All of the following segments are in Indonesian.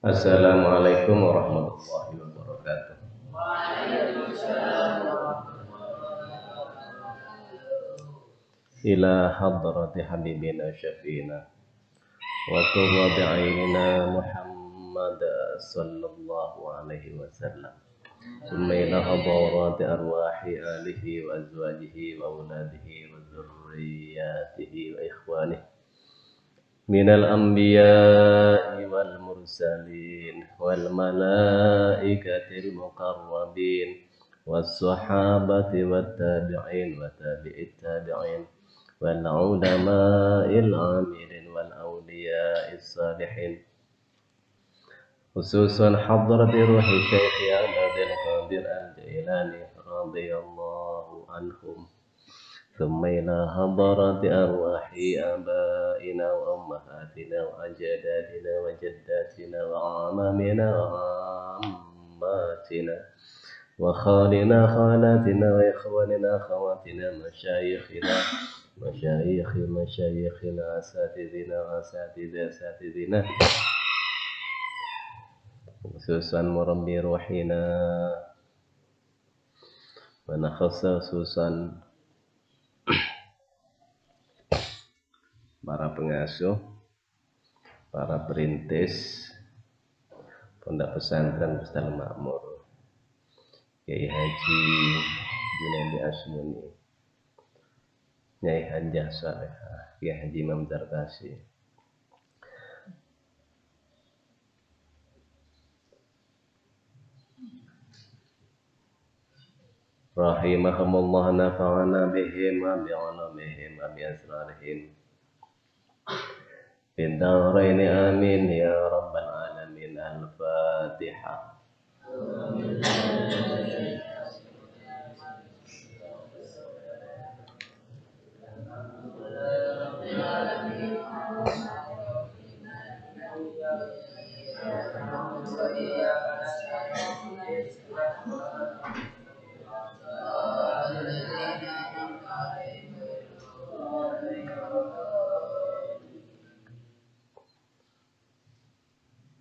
Assalamualaikum warahmatullahi wabarakatuh. Ila hadrati habibina syafiina wa qurrati a'yunina Muhammad sallallahu alaihi wasallam. Thumma ila hadrati arwahi alihi wa azwajihi wa auladihi wa dzurriyyatihi wa ikhwanihi minal anbiya'i wal mursalin wal malaikatil muqarrabin was sahabati wat tabi'in wa tabi'it tabi'in wal ulama'il amilin wal awliya'is salihin khususan hadrati ruhi Syekh Ahmadil Qadir Al-Jailani radhiyallahu anhum. ثم إلى حضرات أرواح آبائنا وأمهاتنا وأجدادنا وجداتنا وعمامنا وعماتنا وخالنا خالاتنا وإخواننا أخواتنا مشايخنا أساتذتنا خصوصا مربي روحنا ونخص خصوصا para pengasuh, para perintis Pondok Pesantren Pusdal Makmur, Kiai Haji Junaidi Asmuni, Nyai Hajah Salehah, Kiai Haji Imam Darkasi, rahimahumullah, nafa'ana bihim wa bi'ulumihim wa bi'asrarihim Bidaraini amin ya rabbal alamin. Al-Fatihah.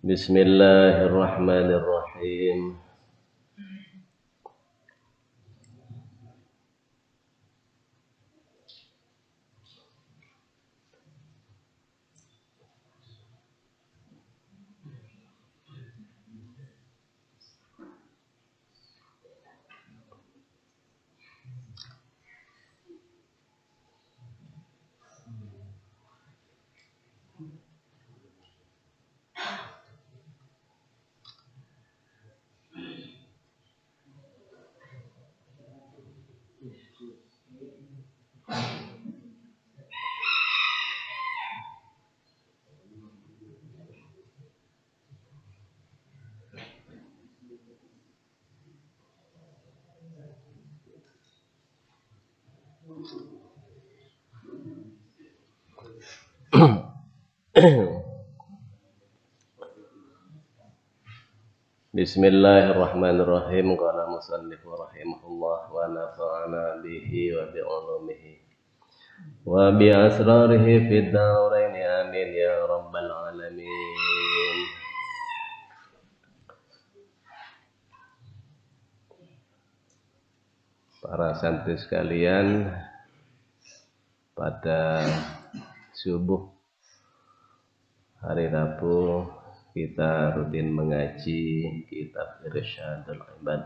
Bismillahirrahmanirrahim. Bismillahirrahmanirrahim. Qala musannif rahimahullah wa nafa'ana bihi wa bi'ulumihi wa bi asrarihi fid darain amin ya rabbal alamin. Para santri sekalian, pada subuh hari Rabu kita rutin mengaji kitab Irsyadul Ibad.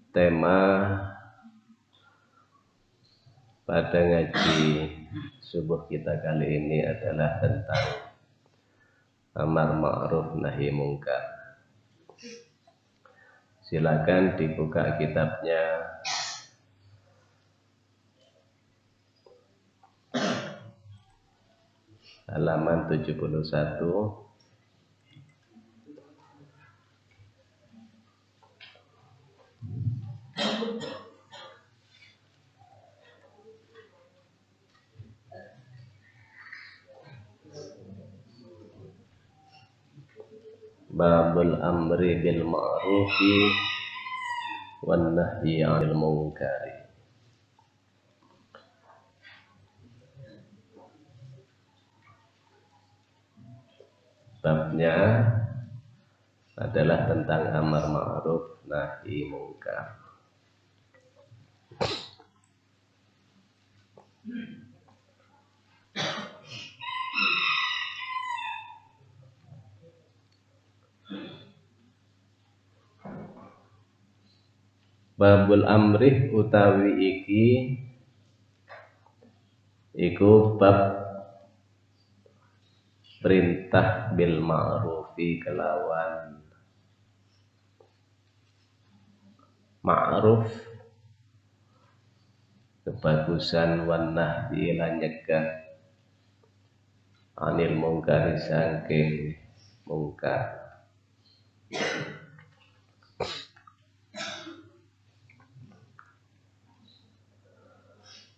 Tema pada ngaji subuh kita kali ini adalah tentang amar ma'ruf nahi mungkar. Silakan dibuka kitabnya halaman 71. Babul amri bil ma'rufi wan nahyi 'anil munkari. babnya adalah tentang amar ma'ruf nahi mungkar. Babul amrih utawi iki iku bab perintah bil ma'rufi kelawan ma'ruf kebagusan wan nahyi lan nyegah anil mungkari saking mungkar.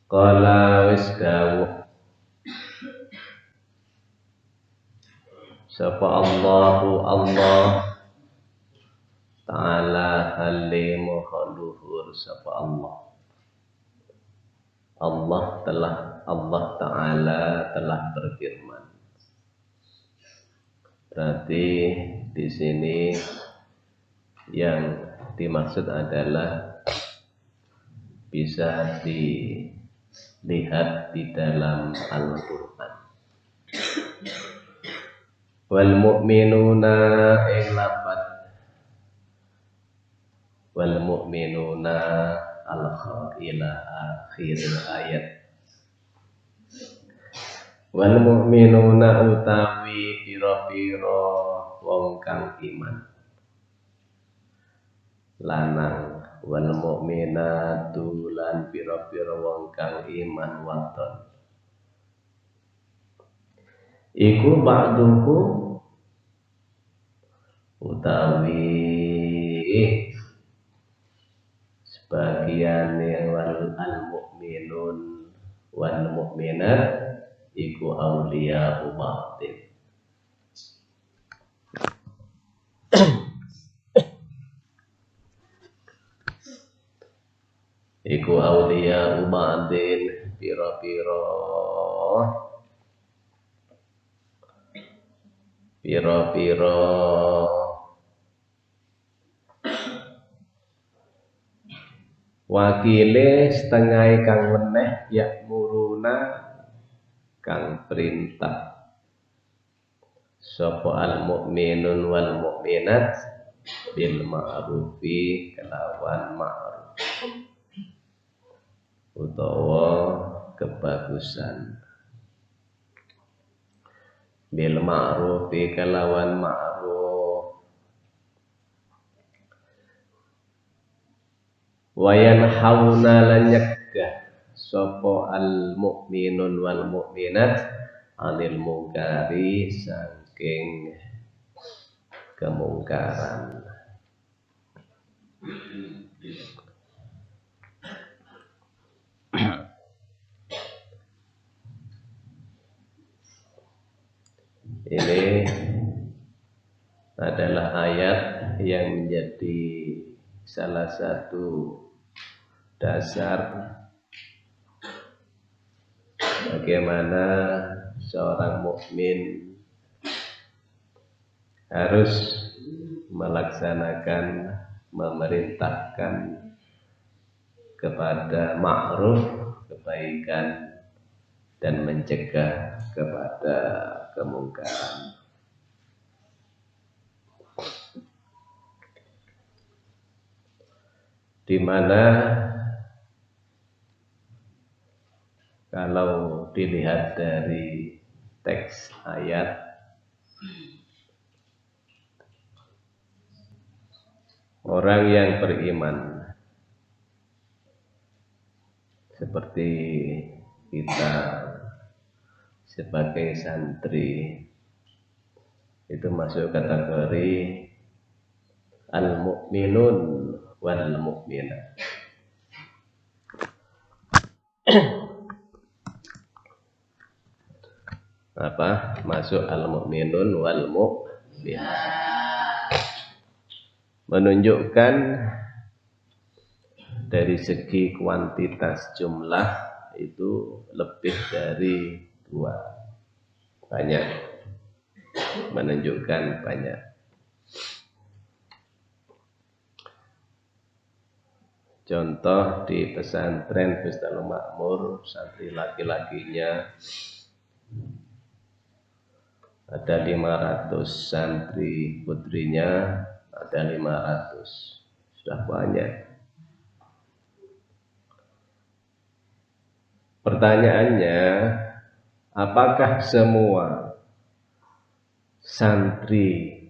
Qala wis dawuh sapa Allahu Allah Ta'ala halimu luhur sapa Allah Ta'ala telah berfirman. Berarti di sini yang dimaksud adalah bisa dilihat di dalam Al-Quran. Wal mu'minuna ing lafadz wal mu'minuna ila akhir ayat. Wal mu'minuna utawi pira-pira wong kang iman lanang, wal mu'minatu lan pira-pira wong kang iman wadon iku ba'duhu utawi sebagian wal mu'minun wal mu'minat iku auliya ba'din. Iku auliya ba'din pira-pira wakile setengah kang weneh yakmuruna kang perintah sapa al mukminun wal mukminat bil ma'rufi kelawan ma'ruf utawa kebagusan bil ma'rufi kelawan ma'ruf wayan hauna lan nyegah sapa al mukminun wal mukminat anil mungkari saking kemungkaran. Ini adalah ayat yang menjadi salah satu dasar bagaimana seorang mukmin harus melaksanakan, memerintahkan kepada ma'ruf, kebaikan, dan mencegah kepada kemungkaran. Di mana kalau dilihat dari teks ayat orang yang beriman seperti kita sebagai santri itu masuk kategori al-mu'minun wal mu'minat. Apa? Masuk al-mu'minun wal mu'minat. Menunjukkan dari segi kuantitas jumlah itu lebih dari 2, banyak. menunjukkan banyak. Contoh di pesantren Bustanu Makmur, santri laki-lakinya ada 500, santri putrinya ada 500, sudah banyak. Pertanyaannya, apakah semua santri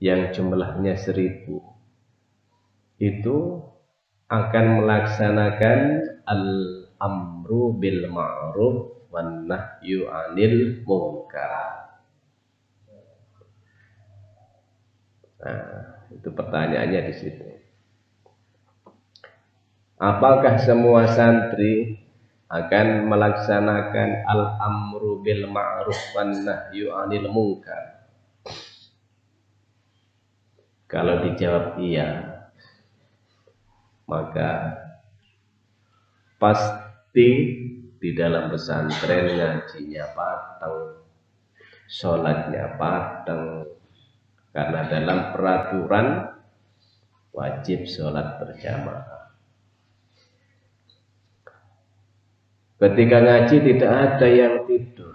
yang jumlahnya 1000 itu akan melaksanakan al-amru bil ma'ruf wan nahyu 'anil munkar? Nah, itu pertanyaannya di situ. Apakah semua santri akan melaksanakan al-amru bil ma'ruf wan nahyu 'anil munkar? Kalau dijawab iya, maka pasti di dalam pesantren ngajinya pateng, sholatnya pateng, karena dalam peraturan wajib sholat berjamaah. Ketika ngaji tidak ada yang tidur.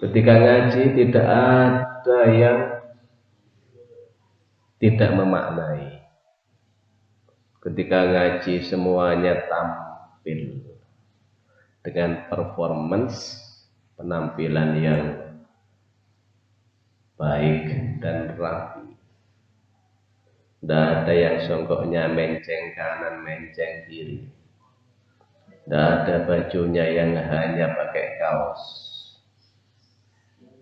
Ketika ngaji tidak ada yang tidak memaknai. Ketika ngaji semuanya tampil dengan performance penampilan yang baik dan rapi. Tidak ada yang songkoknya menceng kanan, menceng kiri. Tidak ada bajunya yang hanya pakai kaos.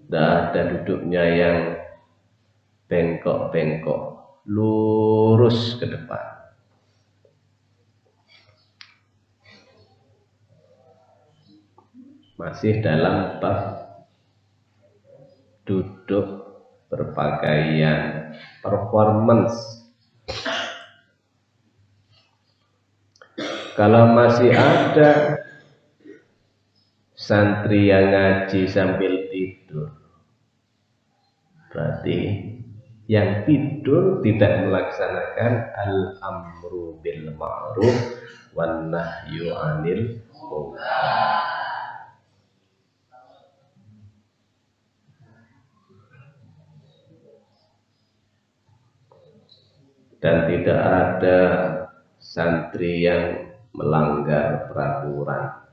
Tidak ada duduknya yang bengkok-bengkok, lurus ke depan. Masih dalam bab duduk berpakaian performance. Kalau masih ada santri yang ngaji sambil tidur, berarti yang tidur tidak melaksanakan al-amru bil ma'ruf wan nahyu 'anil munkar. Dan tidak ada santri yang melanggar peraturan,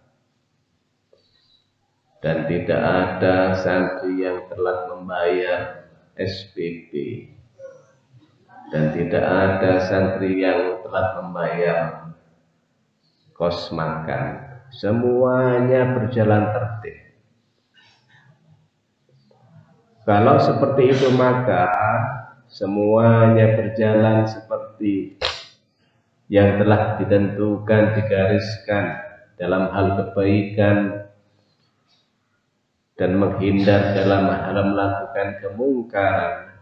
dan tidak ada santri yang telah membayar SPP, dan tidak ada santri yang telah membayar kos makan. Semuanya berjalan tertib. Kalau seperti itu, maka semuanya berjalan seperti yang telah ditentukan, digariskan dalam hal kebaikan dan menghindar dalam hal melakukan kemungkaran,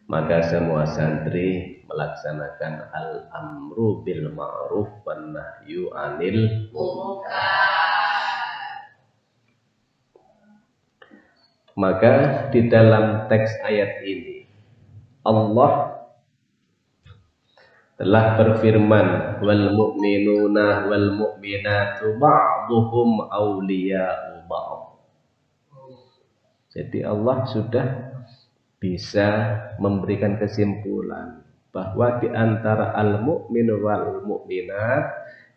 maka semua santri melaksanakan al-amru bil ma'ruf wan nahyu 'anil munkar. Maka di dalam teks ayat ini Allah telah berfirman, wal mu'minuna wal mu'minatu ba'duhum awliya'u ba'd. Jadi Allah sudah bisa memberikan kesimpulan bahwa di antara al-mu'min wal mu'minat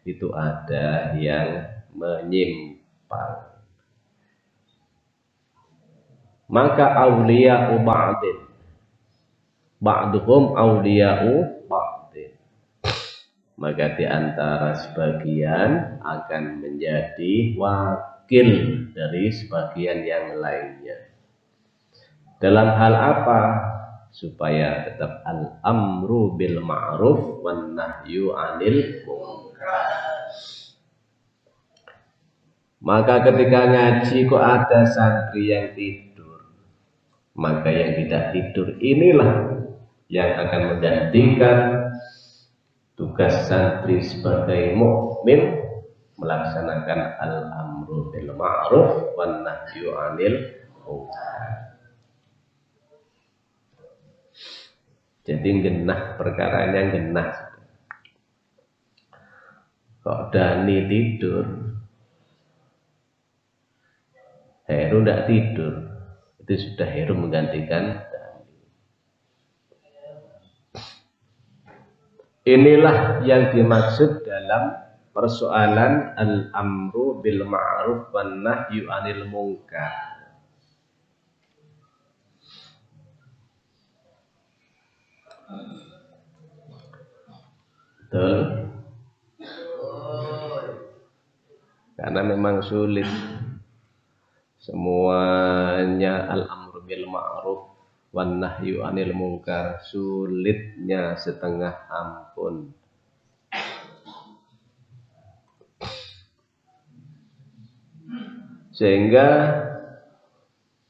itu ada yang menyimpang. Maka awliya'u ba'din, ba'duhum awliya'u ba'd. Maka di antara sebagian akan menjadi wakil dari sebagian yang lainnya. Dalam hal apa? Supaya tetap al-amru bil ma'ruf wan nahyu 'anil munkar. Maka ketika ngaji kok ada santri yang tidur, maka yang tidak tidur inilah yang akan menggantikan tugas santri sebagai mukmin melaksanakan al-amru bil ma'ruf wan nahyu 'anil munkar. Jadi genah perkaranya genah. Kok Dani tidur, Heru tidak tidur, itu sudah Heru menggantikan Dani. Inilah yang dimaksud dalam persoalan al-amru bil ma'ruf wan nahyu 'anil munkar. Betul. Karena memang sulit semuanya al-amru bil ma'ruf wan nahyu 'anil munkar, sulitnya setengah ampun. Sehingga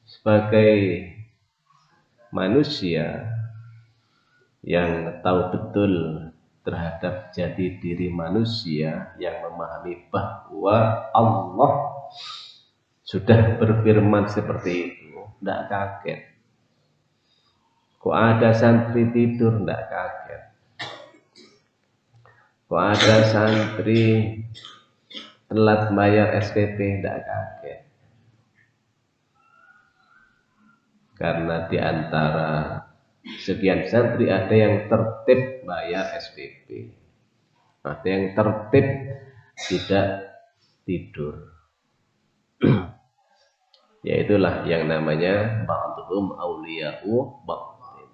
sebagai manusia yang tahu betul terhadap jati diri manusia, yang memahami bahwa Allah sudah berfirman seperti itu, tidak kaget. Kok ada santri tidur, tidak kaget. Kok ada santri telat bayar SPP, tidak kaget. Karena di antara sekian santri ada yang tertib bayar SPP, ada yang tertib tidak tidur. Yaitulah yang namanya ba'dhum awliya'u ba'dhin.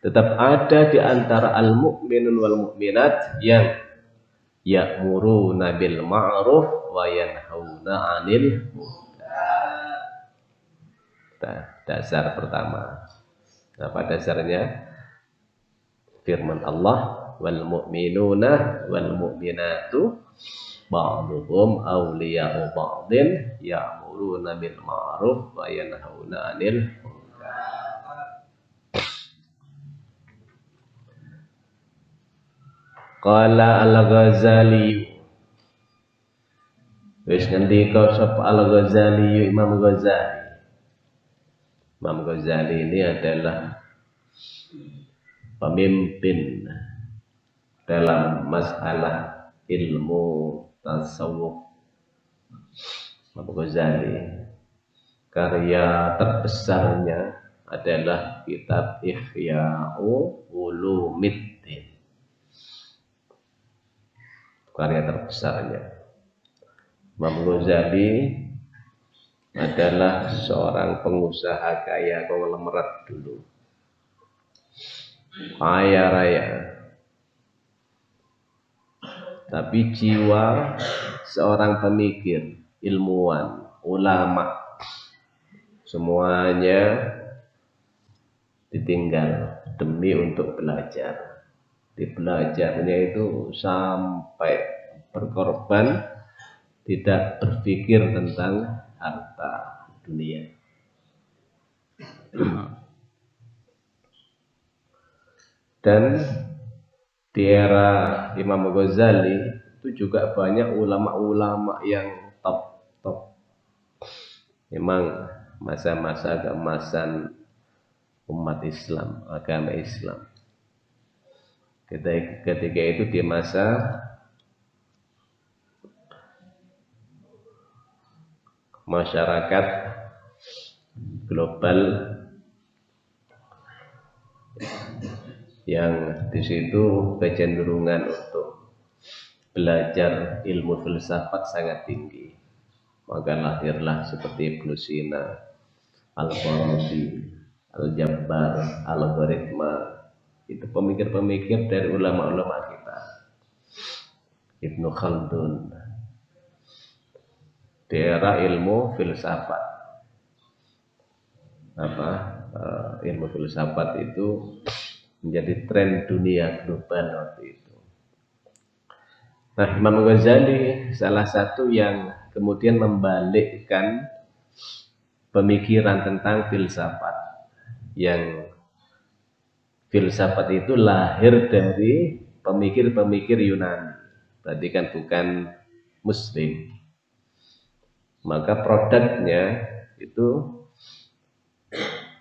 Tetap ada di antara al-mu'minun wal mu'minat yang ya'muruna bil ma'ruf wa yanhauna 'anil munkar. Dasar pertama. Apa dasarnya? Firman Allah, wal mu'minuna wal mu'minatu ba'dhum awliya'u ba'dhin ya'muruna bil ma'ruf wa yanhauna 'anil munkar. Qala al-Ghazali, wis ngendika sapa al-Ghazali, Imam Ghazali. Imam Ghazali ini adalah pemimpin dalam masalah ilmu tasawuf. Imam Ghazali, karya terbesarnya adalah kitab Ihya'u Ulumiddin. Karya terbesarnya. Imam Ghazali adalah seorang pengusaha kaya konglomerat dulu, kaya raya, tapi jiwa seorang pemikir, ilmuwan, ulama, semuanya ditinggal demi untuk belajar. Di belajarnya itu sampai berkorban, tidak berpikir tentang harta dunia. Dan di era Imam Ghazali itu juga banyak ulama-ulama yang top. Memang masa-masa keemasan umat Islam, agama Islam. Ketika itu di masa masyarakat global yang di situ kecenderungan untuk belajar ilmu filsafat sangat tinggi. Maka lahirlah seperti Ibnu Sina, Al-Farabi, Al-Jabbar, Al-Gharikma. Itu pemikir-pemikir dari ulama-ulama kita. Ibnu Khaldun, di era ilmu filsafat. Ilmu filsafat itu menjadi tren dunia global waktu itu. Nah, Imam Ghazali salah satu yang kemudian membalikkan pemikiran tentang filsafat, yang filsafat itu lahir dari pemikir-pemikir Yunani. Berarti kan bukan muslim, maka produknya itu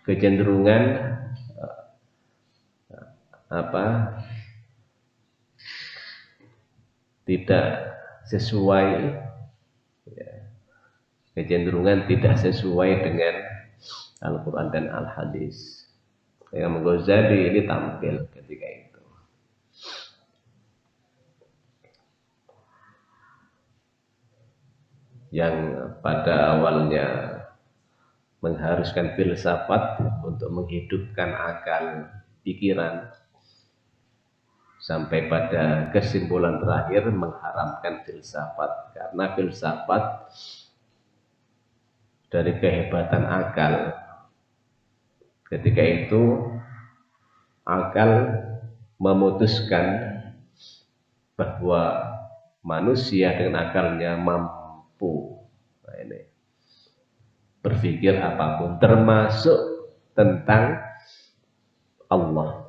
kecenderungan tidak sesuai, ya, kecenderungan tidak sesuai dengan Al-Quran dan Al-Hadis. Imam Ghazali ini tampil ketika itu. Yang pada awalnya mengharuskan filsafat untuk menghidupkan akal pikiran, sampai pada kesimpulan terakhir mengharamkan filsafat, karena filsafat dari kehebatan akal. Ketika itu akal memutuskan bahwa manusia dengan akalnya mampu berpikir apapun, termasuk tentang Allah.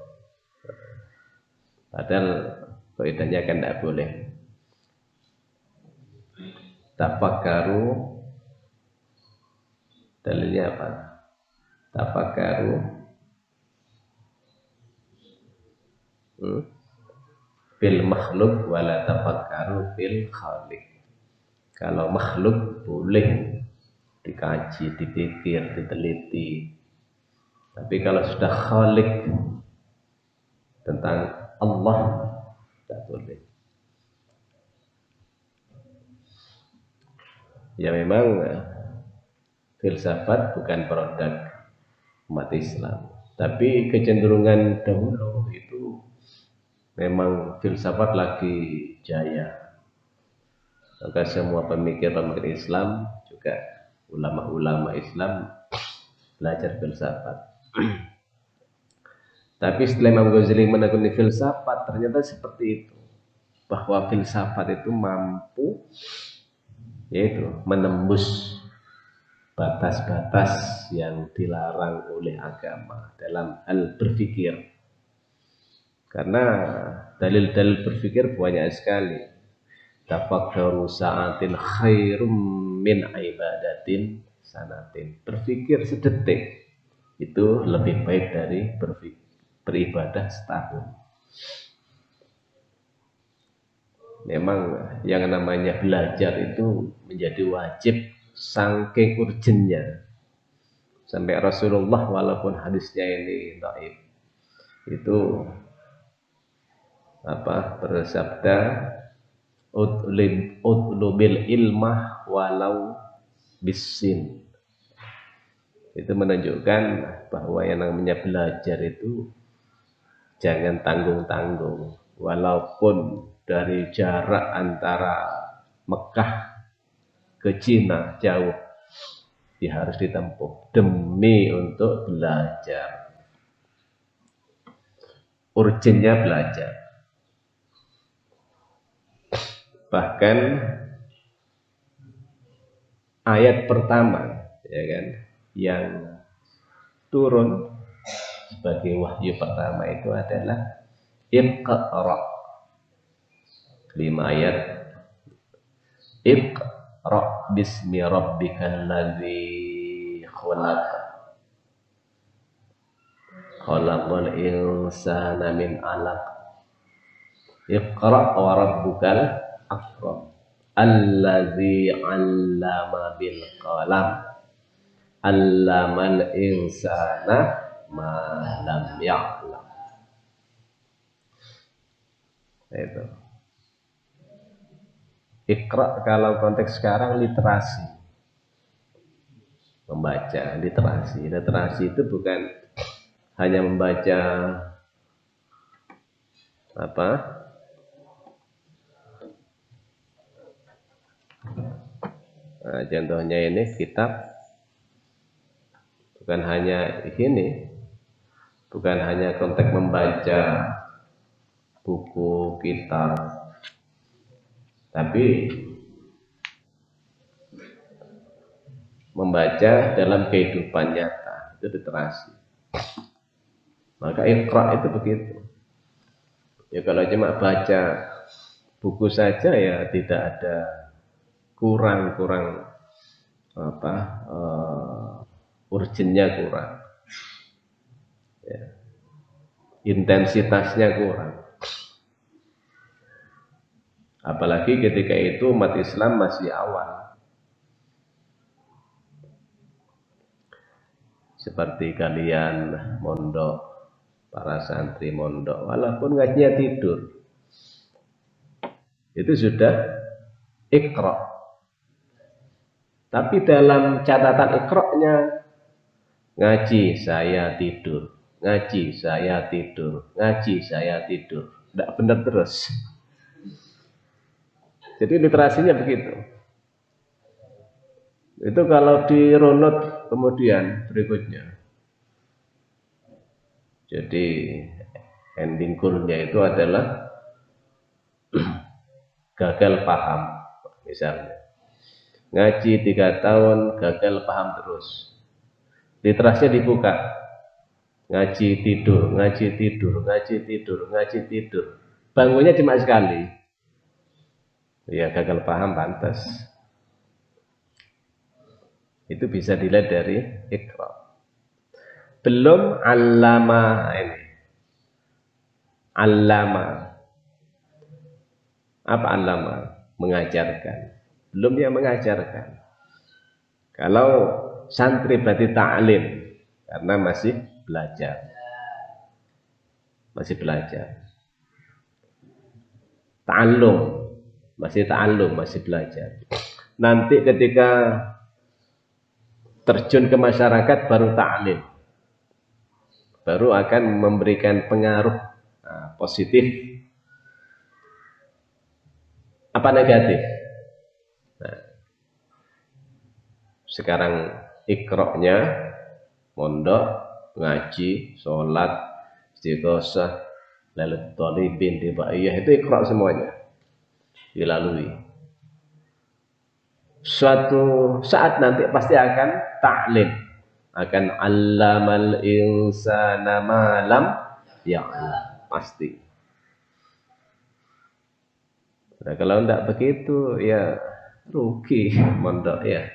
Padahal kaidahnya kan tidak boleh. Tafakkaru, dalilnya apa? Tafakkaru fil makhluk wala tafakkaru fil khaliq. Kalau makhluk boleh dikaji, dipikir, diteliti. Tapi kalau sudah khaliq, tentang Allah, tidak boleh. Ya memang filsafat bukan produk umat Islam, tapi kecenderungan dahulu itu memang filsafat lagi jaya. Maka semua pemikir-pemikir Islam, juga ulama-ulama Islam belajar filsafat. Tapi setelah Imam Ghazali menekuni filsafat, ternyata seperti itu, bahwa filsafat itu mampu yaitu menembus batas-batas yang dilarang oleh agama dalam hal berpikir. Karena dalil-dalil berpikir banyak sekali. Tafakkaru sa'atin khairum min ibadatin sanatin. Berpikir sedetik itu lebih baik dari beribadah setahun. Memang yang namanya belajar itu menjadi wajib saking urgennya. Sampai Rasulullah walaupun hadisnya ini dhaif, itu bersabda, utlubil ilmah walau bisin. Itu menunjukkan bahwa yang namanya belajar itu jangan tanggung-tanggung, walaupun dari jarak antara Mekah ke Cina jauh, dia harus ditempuh demi untuk belajar. Urgennya belajar. Bahkan ayat pertama, ya kan, yang turun sebagai wahyu pertama itu adalah Iqra. 5 ayat. Iqra bismi rabbikal ladzi khalaq. Khalaqal insana min 'alaq. Iqra wa rabbukal akram. Alladzi 'allama bil qalam. 'Allamal insana ma lam ya'lam. Itu. Iqra kalau konteks sekarang literasi, membaca, literasi. Literasi itu bukan hanya membaca contohnya ini kitab, bukan hanya ini, bukan hanya konteks membaca buku, kitab, tapi membaca dalam kehidupan nyata, itu literasi. Maka Iqra itu begitu. Ya kalau cuma baca buku saja ya tidak ada kurang urgennya kurang, ya. Intensitasnya kurang. Apalagi ketika itu umat Islam masih awal, seperti kalian mondok, para santri mondok, walaupun ngajinya tidur, itu sudah iqra. Tapi dalam catatan iqra-nya, ngaji saya tidur, ngaji saya tidur, ngaji saya tidur, tidak benar terus. Jadi literasinya begitu. Itu kalau dirunut kemudian berikutnya. Jadi ending goal-nya itu adalah gagal paham, misalnya. Ngaji 3 tahun, gagal paham terus. Literasinya dibuka. Ngaji tidur, ngaji tidur, ngaji tidur, ngaji tidur. Bangunnya cuma sekali. Ya gagal paham pantas. Itu bisa dilihat dari iqra. Belum allama ini. Allama. Apa allama? Mengajarkan. Belum yang mengajarkan. Kalau santri berarti ta'lim, karena masih belajar. Masih belajar. Ta'allum, masih ta'allum, masih belajar. Nanti ketika terjun ke masyarakat baru ta'lim, baru akan memberikan pengaruh positif apa negatif. Nah, sekarang iqra-nya mondok, ngaji, sholat, istighosah, lailatul thalibin, dibaiyah, itu iqra semuanya dilalui. Suatu saat nanti pasti akan ta'lim, akan allamal insana ma lam ya'lam, pasti. Nah, kalau tidak begitu ya rugi mondok ya.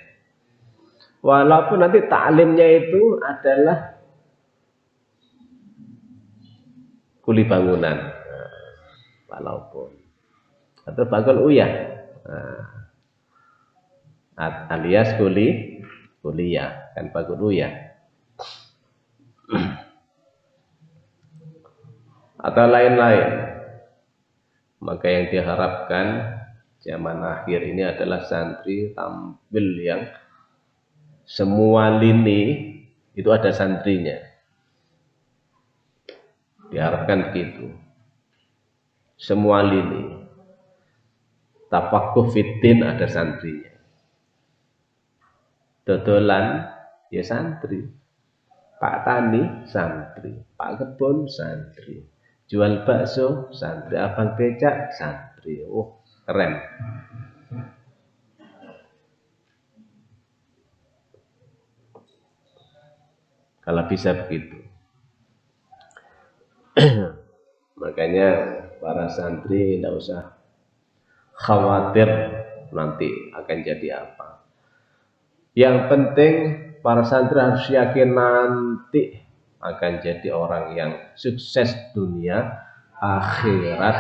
Walaupun nanti ta'limnya itu adalah kuli bangunan, walaupun atau bakul uyah, alias kuliah kan bakul uyah, atau lain-lain. Maka yang diharapkan zaman akhir ini adalah santri tampil yang semua lini itu ada santrinya. Diharapkan begitu. Semua lini. Tafaqquh fiddin ada santrinya. Dodolan ya santri. Pak Tani santri, Pak Kebun santri. Jual bakso santri, abang becak santri. Oh, keren. Kalau bisa begitu. Makanya para santri tidak usah khawatir nanti akan jadi apa. Yang penting para santri harus yakin nanti akan jadi orang yang sukses dunia, akhirat,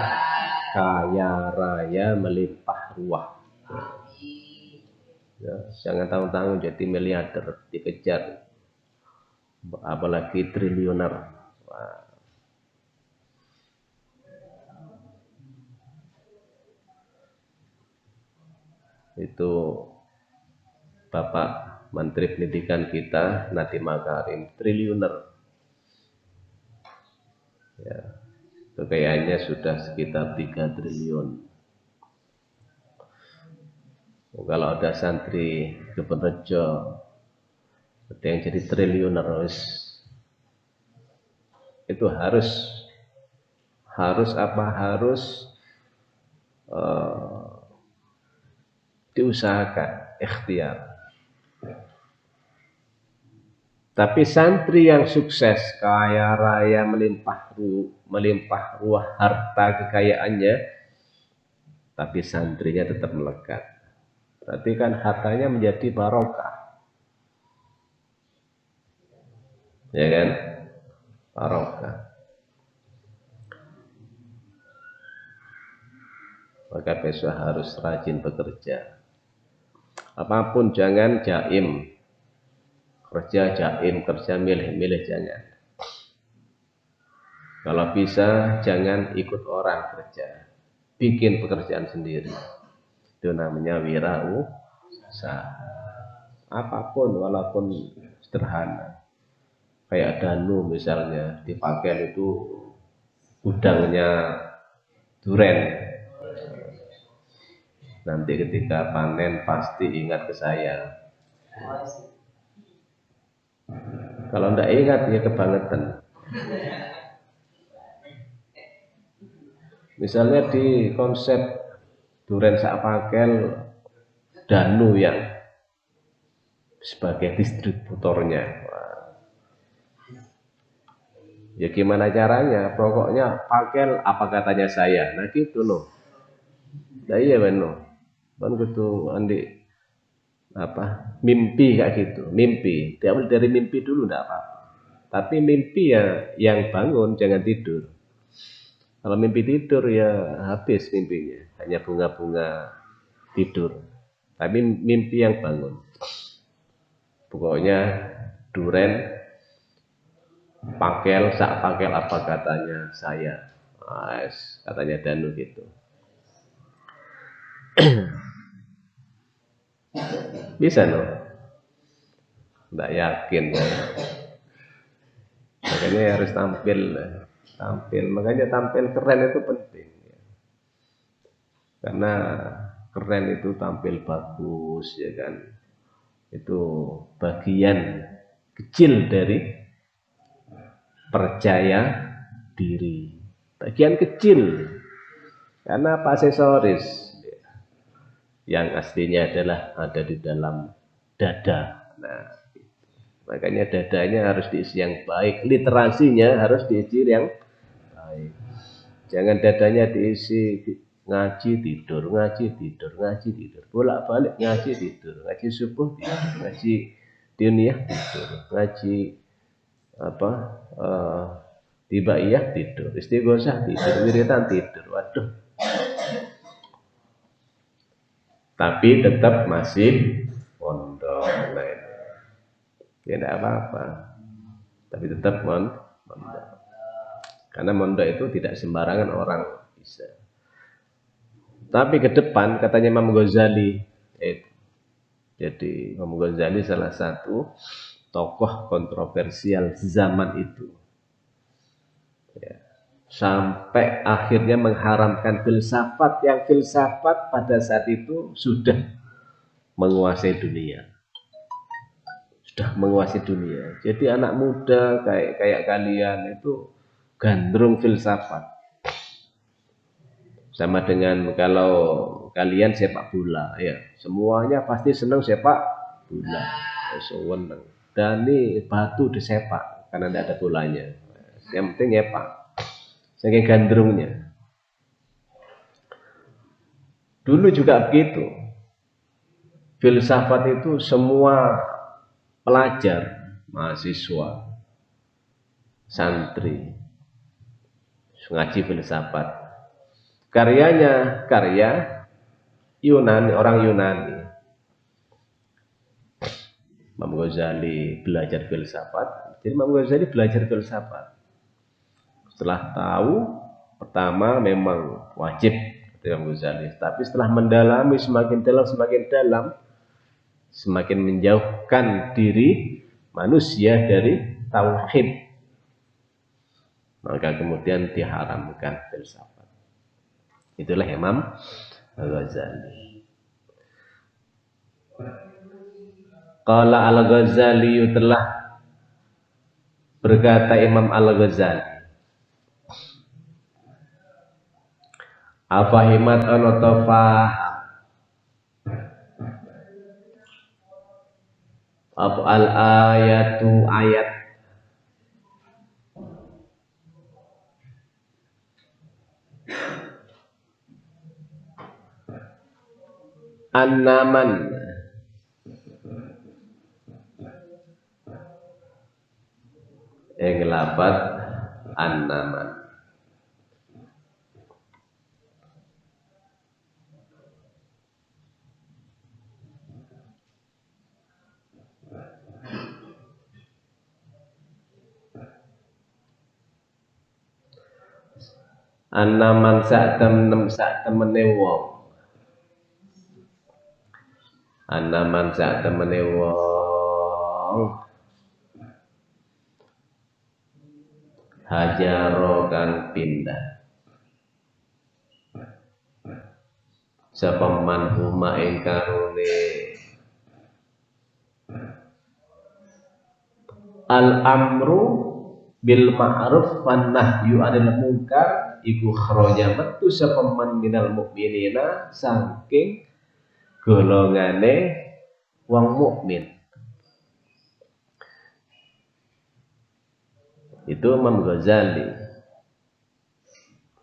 kaya raya, melimpah ruah. Ya, jangan tahu-tahu jadi miliarder dikejar, apalagi triliuner. Wah. Itu Bapak Menteri Pendidikan kita, Nadiem Makarim, triliuner. Ya, kekayaannya sudah sekitar 3 triliun. Kalau ada santri Kebon Rejo, ada yang jadi triliuner, itu harus diusahakan, ikhtiar. Tapi santri yang sukses, kaya raya, melimpah ruah harta kekayaannya, tapi santrinya tetap melekat, Berarti kan hartanya menjadi barokah. Ya kan? Barokah. Maka besok harus rajin bekerja. Apapun jangan jaim. Kerja jaim, kerja milih-milih jangan. Kalau bisa jangan ikut orang kerja. Bikin pekerjaan sendiri. Itu namanya wirausaha. Apapun walaupun sederhana. Kayak danu misalnya dipakai itu gudangnya duren. Nanti ketika panen pasti ingat ke saya. Kalau tidak ingat ya kebangetan. Misalnya di konsep duren sak pakel danu yang sebagai distributornya. Ya gimana caranya? Pokoknya pakel apa katanya saya. Nah gitu loh. Nah iya benar. Kan gitu andi apa? Mimpi kayak gitu. Mimpi. Diambil dari mimpi dulu enggak apa-apa. Tapi mimpi ya yang bangun jangan tidur. Kalau mimpi tidur ya habis mimpinya. Hanya bunga-bunga tidur. Tapi mimpi yang bangun. Pokoknya duren pakel sak pakel apa katanya saya. Katanya Danu gitu. Bisa loh. Enggak yakin. Makanya harus tampil. Makanya tampil keren itu penting. Karena keren itu tampil bagus ya kan. Itu bagian kecil dari percaya diri. Bagian kecil. Karena apa aksesoris yang aslinya adalah ada di dalam dada. Nah, makanya dadanya harus diisi yang baik, literasinya harus diisi yang baik. Jangan dadanya diisi ngaji tidur, bolak-balik ngaji tidur, ngaji subuh tidur, ngaji dunia tidur, ngaji apa tibaiyah tidur, istighosah tidur, wiridan tidur. Waduh. Tapi tetap masih mondok. Ya tidak apa-apa. Tapi tetap mondok. Karena mondok itu tidak sembarangan orang bisa. Tapi ke depan katanya Imam Ghazali, jadi Imam Ghazali salah satu tokoh kontroversial zaman itu. Ya. Sampai akhirnya mengharamkan filsafat yang filsafat pada saat itu sudah menguasai dunia. Sudah menguasai dunia. Jadi anak muda kayak kalian itu gandrung filsafat. Sama dengan kalau kalian sepak bola ya, semuanya pasti senang sepak bola. Seneng. Dan ini batu disepak karena tidak ada bolanya. Yang penting nyepak. Saking gandrungnya. Dulu juga begitu. Filsafat itu semua pelajar, mahasiswa, santri ngaji filsafat. Karyanya karya Yunani, orang Yunani. Imam Ghazali belajar filsafat. Jadi Imam Ghazali belajar filsafat. Setelah tahu, pertama memang wajib Imam Ghazali. Tapi setelah mendalami semakin dalam, semakin menjauhkan diri manusia dari tauhid. Maka kemudian diharamkan filsafat. Itulah Imam Al-Ghazali. Qala Al-Ghazali telah berkata Imam Al-Ghazali, afahimat anotofah apa al-ayatu ayat An-naman. Ing lafat an-naman. An-naman sak temene wong. An-naman sak temene wong. Hajaro kang pindah. Sapaman huma ing karone al-amru bil ma'ruf wan nahyu 'anil munkar iku kharaja metu sapaman minal mukminina saking golongane wong mukmin. Itu Imam Ghazali.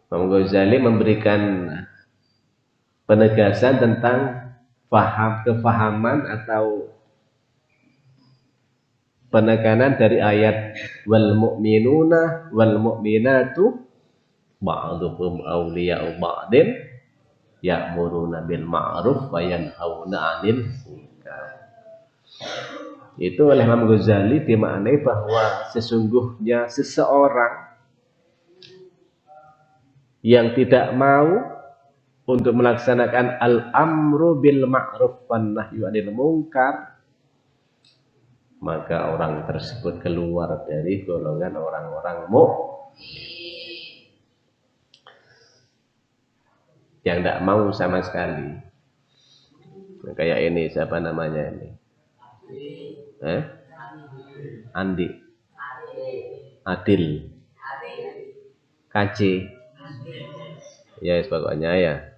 Imam Ghazali memberikan penegasan tentang kefahaman atau penekanan dari ayat wal mu'minuna wal mu'minatu ba'duhum awliya'u ba'din ya'muruna bil ma'ruf wa yanhauna 'anil munkar. Itu oleh Imam Ghazali dimaknai bahwa sesungguhnya seseorang yang tidak mau untuk melaksanakan al-amru bil ma'ruf wan nahyu 'anil munkar, maka orang tersebut keluar dari golongan orang-orang yang tidak mau sama sekali. Kayak ini, siapa namanya ini? Andi, Adil, KC, ya pokoknya ya.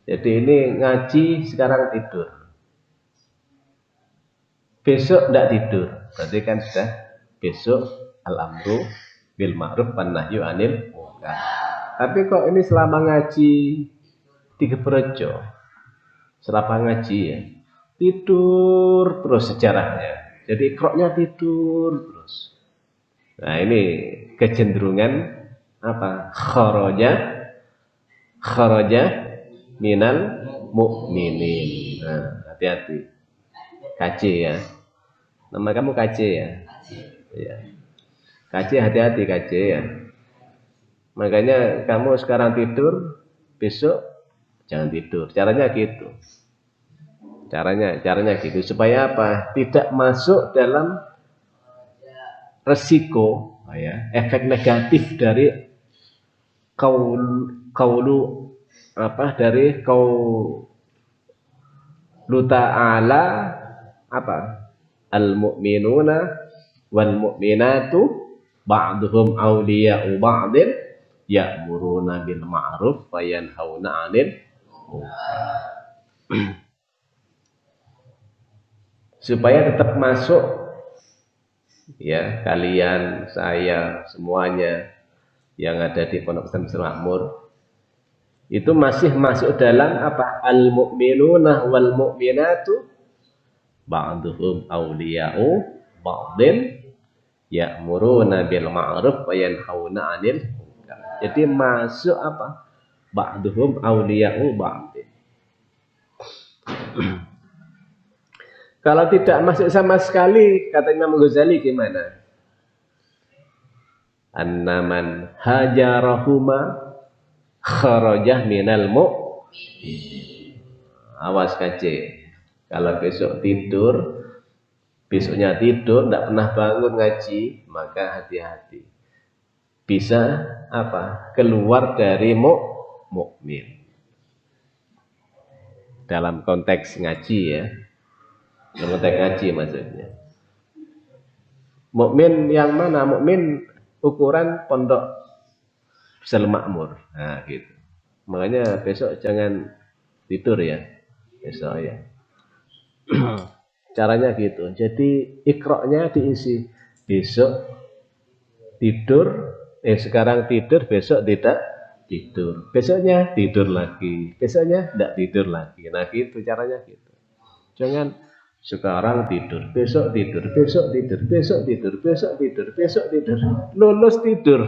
Jadi ini ngaji sekarang tidur, besok tidak tidur, berarti kan sudah besok al-amru bil ma'ruf wan nahyu 'anil munkar. Tapi kok ini selama ngaji di Gebrejo, selama ngaji ya tidur terus sejarahnya. Jadi ikroknya tidur terus. Nah ini kecenderungan apa? Kharaja minal mu'minin. Nah, hati-hati. KC ya. Nama kamu KC ya? Iya. KC, hati-hati KC ya. Makanya kamu sekarang tidur, besok jangan tidur. Caranya gitu. Caranya gitu supaya apa? Tidak masuk dalam resiko ya, efek negatif dari qaulu ta'ala apa? Al-mu'minuna wal mu'minatu ba'duhum awliya'u ba'din ya'muruna bil ma'ruf wa yanhauna 'anil munkar. Supaya tetap masuk ya, kalian, saya, semuanya yang ada di Pondok Pesantren Makmur itu masih masuk dalam apa? Al-mu'minuna wal mu'minatu ba'duhum awliya'u ba'din ya'muruna bil ma'ruf wa yanhauna 'anil munkar. Jadi masuk apa? Ba'duhum awliya'u ba'din. Kalau tidak masuk sama sekali, kata Imam Ghazali gimana? An-naman hajarahuma kharajah minal awas kace. Kalau besok tidur, besoknya tidur, tidak pernah bangun ngaji, maka hati-hati. Bisa apa? Keluar dari mukmin. Dalam konteks ngaji ya. Dalam konteks ngaji maksudnya. Mukmin yang mana? Mukmin ukuran Pondok Pesantren Makmur. Nah, gitu. Makanya besok jangan tidur ya. Besok ya. Caranya gitu. Jadi ikroknya diisi. Besok tidur, sekarang tidur, besok tidak tidur, besoknya tidur lagi, besoknya tidak tidur lagi. Nah gitu caranya gitu. Jangan sekarang tidur, besok tidur, besok tidur, besok tidur, besok tidur, besok tidur, lulus tidur.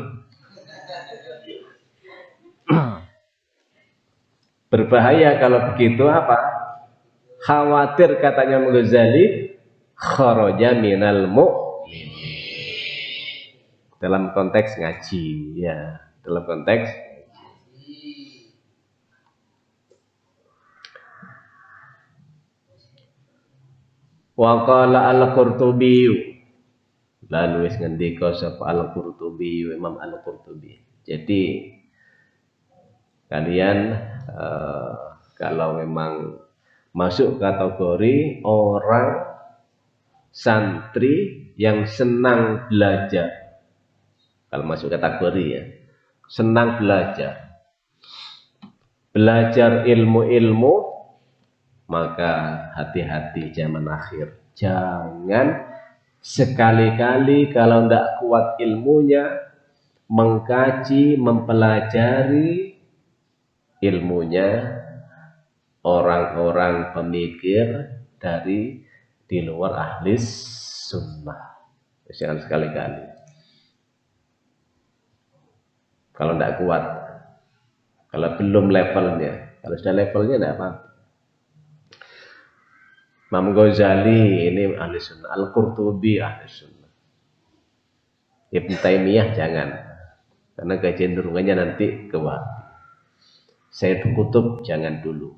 Berbahaya kalau begitu apa? Khawatir katanya Ghazali, kharaja minal mu'min. Dalam konteks ngaji, ya, dalam konteks wa qala al-Qurtubi, lalu wis ngendika sapa al-Qurtubi, Imam al-Qurtubi. Jadi kalian kalau memang masuk kategori orang santri yang senang belajar, kalau masuk kategori ya, senang belajar ilmu-ilmu, maka hati-hati zaman akhir. Jangan sekali-kali kalau tidak kuat ilmunya, mengkaji, mempelajari ilmunya orang-orang pemikir di luar ahli sunnah. Jangan sekali-kali. Kalau tidak kuat, kalau belum levelnya, kalau sudah levelnya tidak apa. Imam Ghazali ini ahli sunnah, Al-Qurtubi ahli sunnah, Ibn Taimiyah jangan, karena kecenderungannya nanti ke Wahabi. Sayyid Qutb jangan dulu.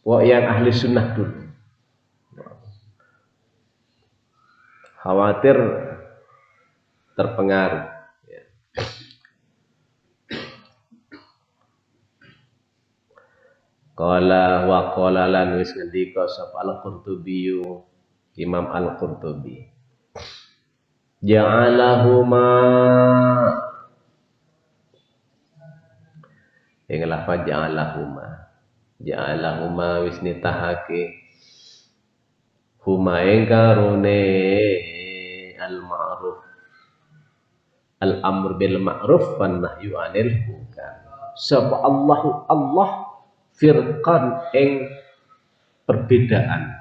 Yang ahli sunnah dulu. Khawatir terpengaruh. Qala wa qala lan wis ngendika sapa Al-Qurtubi, Imam Al-Qurtubi, ja'alahuma ing lafaz ja'alahuma wis nitahake huma ing karone al-ma'ruf, al-amr bil ma'ruf wan nahyu 'anil munkar. Sapa Allah firqan ing perbedaan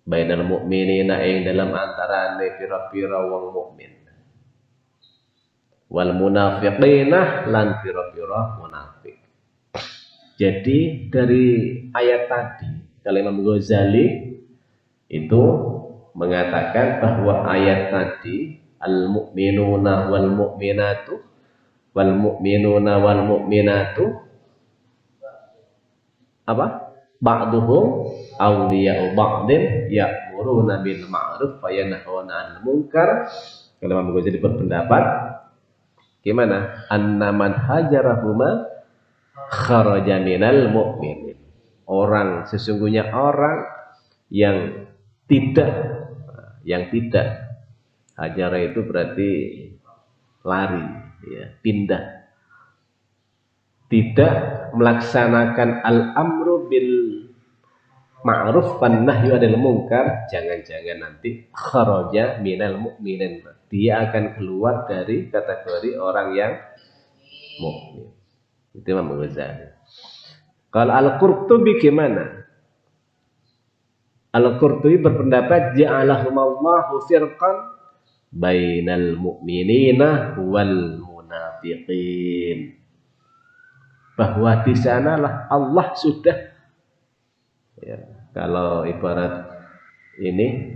bainal mukminina ing dalam antarane pira-pira wong mukmin, wal munafiqina lan pira-pira munafik. Jadi dari ayat tadi kalau Imam Ghazali itu mengatakan bahwa ayat tadi al mu'minuna wal mu'minatu apa? Ba'duhum awliya'u ba'din ya'muruna bil ma'ruf wa yanhauna 'anil munkar. Kalau Imam Ghazali berpendapat gimana? Anna man hajarahuma kharaja minal mu'minin. Sesungguhnya orang yang tidak hajara itu berarti lari, ya, pindah. Tidak melaksanakan al-amru bil ma'ruf wan nahyu 'anil munkar, jangan-jangan nanti kharaja minal mu'minin. Dia akan keluar dari kategori orang yang mukmin. Itu Imam Ghazali. Kalau Al-Qurtubi gimana? Al-Qurtubi berpendapat ja'alahumallahu firqan bainal mu'minina wal munafiqin. Bahwa di sanalah Allah sudah, ya, kalau ibarat ini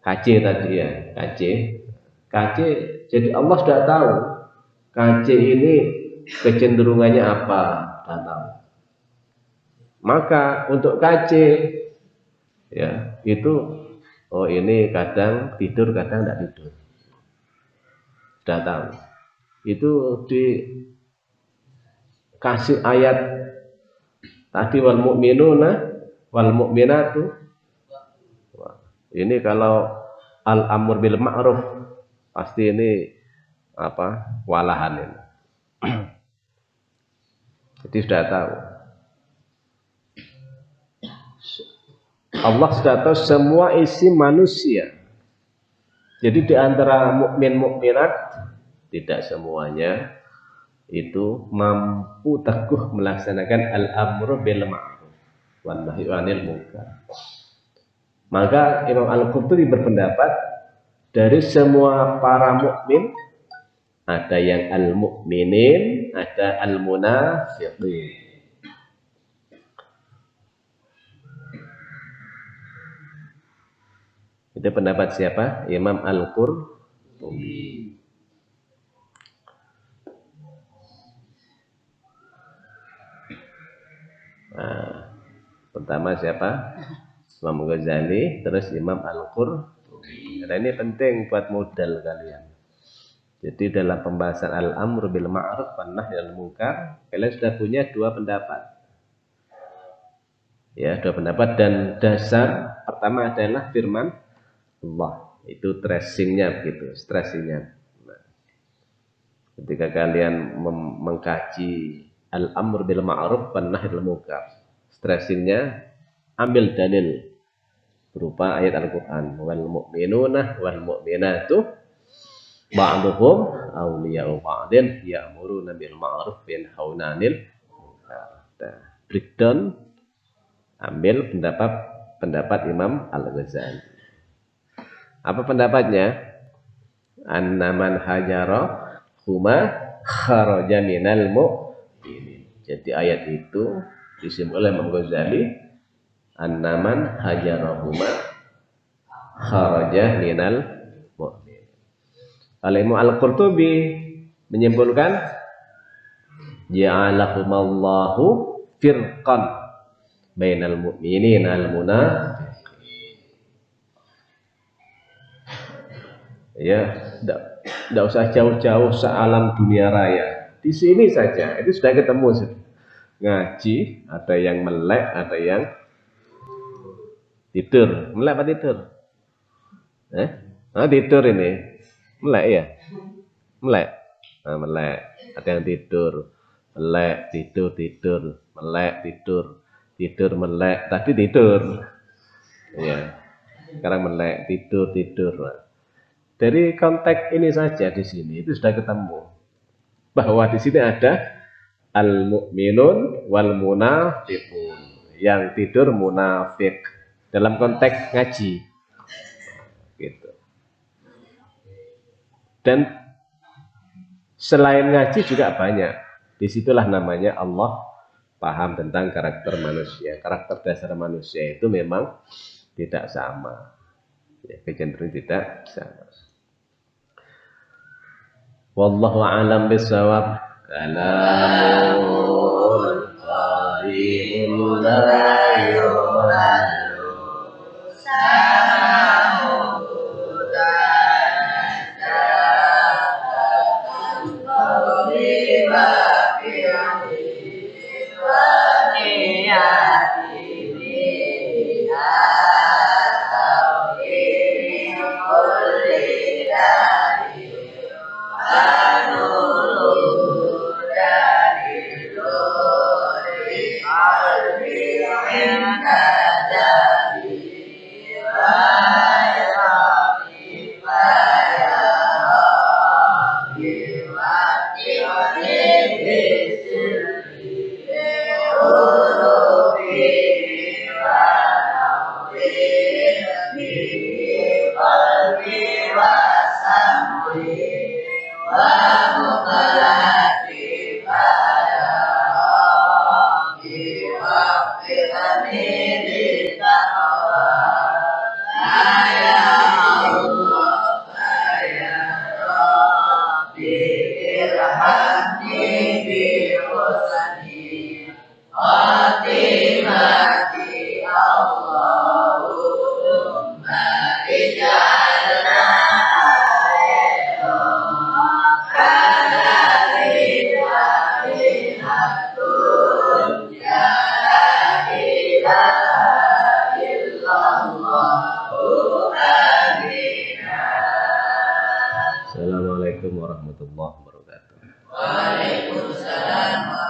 KC tadi ya, KC, jadi Allah sudah tahu KC ini kecenderungannya apa, sudah tahu. Maka untuk KC, ya, itu ini kadang tidur, kadang tidak tidur, sudah tahu. Itu kasih ayat tadi wal mu'minuna wal mu'minatu. Ini kalau al-amr bil ma'ruf pasti ini walahan ini. Jadi sudah tahu. Allah sudah tahu semua isi manusia. Jadi di antara mukmin mukminat, tidak semuanya itu mampu teguh melaksanakan al-amru bil ma'ruf wan nahyi 'anil munkar. Maka Imam Al-Qurtubi berpendapat dari semua para mukmin ada yang al-mu'minin, ada al-munafiqin. Itu pendapat siapa? Imam Al-Qurtubi. Nah, pertama siapa? Imam Ghazali, terus Imam Al-Qurtubi. Karena ini penting buat modal kalian. Jadi dalam pembahasan al-amru bil ma'ruf wan nahyi 'anil munkar, kalian sudah punya dua pendapat. Ya, dua pendapat, dan dasar pertama adalah firman Allah. Itu tracingnya begitu, stressingnya. Nah, ketika kalian mengkaji al-amr bil ma'ruf wan nahy 'anil munkar, stressingnya ambil dalil berupa ayat Al-Qur'an, wal mu'minuna wal mu'minatu ba'duhum awliya'u ba'din ya'muruna bil ma'ruf wa yanhauna 'anil munkar. Breakdown, ambil pendapat Imam Al-Ghazali. Apa pendapatnya? Annaman hajara huma kharaja minal mu'minin. Jadi ayat itu disimpulkan oleh Imam Ghazali, annaman hajara huma kharaja minal mu'minin. Imam Al-Qurtubi menyimpulkan ja'alahumallahu firqan bainal mu'minin al-munafiqin. Ya, tidak usah jauh-jauh sealam dunia raya. Di sini saja itu sudah ketemu. Ngaji, ada yang melek, ada yang tidur. Melek apa tidur? Tidur ini. Melek ya? Melek. Nah, melek. Ada yang tidur. Melek, tidur. Melek, tidur, melek. Tadi tidur. Ya. Sekarang melek, tidur. Dari konteks ini saja di sini itu sudah ketemu bahwa di sini ada al-mu'minun wal munafiqun. Yang tidur munafik dalam konteks ngaji. Gitu. Dan selain ngaji juga banyak. Disitulah namanya Allah paham tentang karakter manusia. Karakter dasar manusia itu memang tidak sama. Ya, kecenderungan tidak sama. Wallahu a'lam bishawab. Kalamul qadimul la yu'malu Assalamualaikum warahmatullahi wabarakatuh. Waalaikumsalam.